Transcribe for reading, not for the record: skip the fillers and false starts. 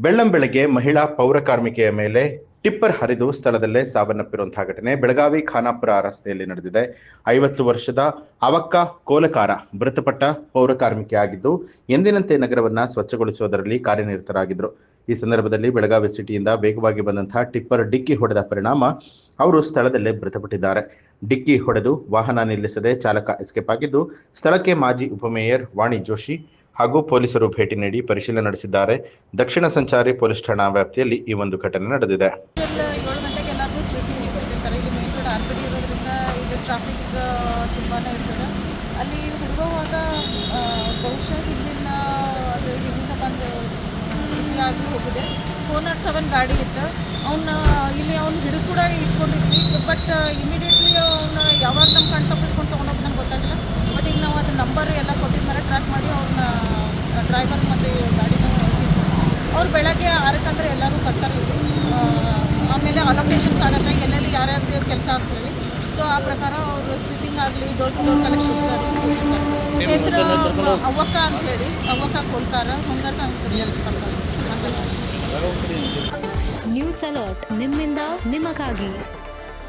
ಬೆಳ್ಳಂಬೆಳಗ್ಗೆ ಮಹಿಳಾ ಪೌರ ಕಾರ್ಮಿಕೆಯ ಮೇಲೆ ಟಿಪ್ಪರ್ ಹರಿದು ಸ್ಥಳದಲ್ಲೇ ಸಾವನ್ನಪ್ಪಿರುವಂತಹ ಘಟನೆ ಬೆಳಗಾವಿ ಖಾನಾಪುರ ರಸ್ತೆಯಲ್ಲಿ ನಡೆದಿದೆ. 50 ವರ್ಷದ ಅವಕ್ಕ ಕೋಲಕಾರ ಮೃತಪಟ್ಟ ಪೌರ ಕಾರ್ಮಿಕೆ ಆಗಿದ್ದು, ಎಂದಿನಂತೆ ನಗರವನ್ನ ಸ್ವಚ್ಛಗೊಳಿಸುವುದರಲ್ಲಿ ಕಾರ್ಯನಿರತರಾಗಿದ್ದರು. ಈ ಸಂದರ್ಭದಲ್ಲಿ ಬೆಳಗಾವಿ ಸಿಟಿಯಿಂದ ವೇಗವಾಗಿ ಬಂದಂತಹ ಟಿಪ್ಪರ್ ಡಿಕ್ಕಿ ಹೊಡೆದ ಪರಿಣಾಮ ಅವರು ಸ್ಥಳದಲ್ಲೇ ಮೃತಪಟ್ಟಿದ್ದಾರೆ. ಡಿಕ್ಕಿ ಹೊಡೆದು ವಾಹನ ನಿಲ್ಲಿಸದೆ ಚಾಲಕ ಎಸ್ಕೇಪ್ ಆಗಿದ್ದು, ಸ್ಥಳಕ್ಕೆ ಮಾಜಿ ಉಪಮೇಯರ್ ವಾಣಿ ಜೋಶಿ ಹಾಗೂ ಪೊಲೀಸರು ಭೇಟಿ ನೀಡಿ ಪರಿಶೀಲನೆ ನಡೆಸಿದ್ದಾರೆ. ದಕ್ಷಿಣ ಸಂಚಾರಿ ಪೊಲೀಸ್ ಠಾಣಾ ವ್ಯಾಪ್ತಿಯಲ್ಲಿ ಈ ಒಂದು ಘಟನೆ ನಡೆದಿದೆ. 7 ಗಂಟೆಗೆ ಎಲ್ಲರಿಗೂ ಸ್ವೀಪಿಂಗ್ ಇಟ್ಟಿರ್ತಾರೆ. ಇಲ್ಲಿ ಮೇನ್ ರೋಡ್ RPD ಇರೋದ್ರಿಂದ ಇಲ್ಲಿ ಟ್ರಾಫಿಕ್ ತುಂಬಾ ಇರ್ತದೆ. ಅಲ್ಲಿ ಹುಡುಗುವಾಗ ಬಹುಶಃ ಹಿಂದಿನಿಂದ ಬಂದು ಆಗಿ ಹೋಗಿದೆ. 407 ಗಾಡಿ ಇತ್ತು. ಇಲ್ಲಿ ಹಿಡಿದು ಕೂಡ ಇಟ್ಕೊಂಡಿದ್ವಿ. ಬಟ್ ಇಮಿಡಿಯೇಟ್ಲಿ ಅವ್ನ ಯಾವಾಗ ನಮ್ಮ ಕಣ್ ತಪ್ಪಿಸ್ಕೊಂಡು ತೊಗೊಂಡೋಗಿ ನಂಗೆ ಗೊತ್ತಾಗಿಲ್ಲ. ಬಟ್ ಈಗ ನಾವು ಅದು ನಂಬರ್ ಎಲ್ಲ ಕೊಟ್ಟಿದ ಮೇಲೆ ಟ್ರ್ಯಾಕ್ ಮಾಡಿ ಅವ್ರನ್ನ ಡ್ರೈವರ್ ಮತ್ತು ಗಾಡಿನ ಸೀಸ್ ಮಾಡ್ತೀವಿ. ಅವ್ರು ಬೆಳಗ್ಗೆ 6ಕ್ಕೆ ಅಂದರೆ ಎಲ್ಲರೂ ತರ್ತಾರೆ ಇಲ್ಲಿ. ಆಮೇಲೆ ಅಲೋಕೇಶನ್ಸ್ ಆಗುತ್ತೆ ಎಲ್ಲೆಲ್ಲಿ ಯಾರ್ಯಾರ್ದು ಕೆಲಸ ಅಂತೇಳಿ. ಸೊ ಆ ಪ್ರಕಾರ ಅವರು ಸ್ವೀಪಿಂಗ್ ಆಗಲಿ ಡೋರ್ ಟು ಡೋರ್ ಕಲೆಕ್ಷನ್ಸ್ಗಾಗಲಿ ಹೋಗ್ತಾರೆ. ಹೆಸರು ಅವ್ವಕ್ಕ ಅಂಥೇಳಿ, ಅವ್ವಕ್ಕ ಕೋಲ್ಕಾರ ಹೊಂಗರ್ಕ ಅಂತ. ನ್ಯೂಸ್ ಅಲರ್ಟ್ ನಿಮ್ಮಿಂದ ನಿಮಗಾಗಿ.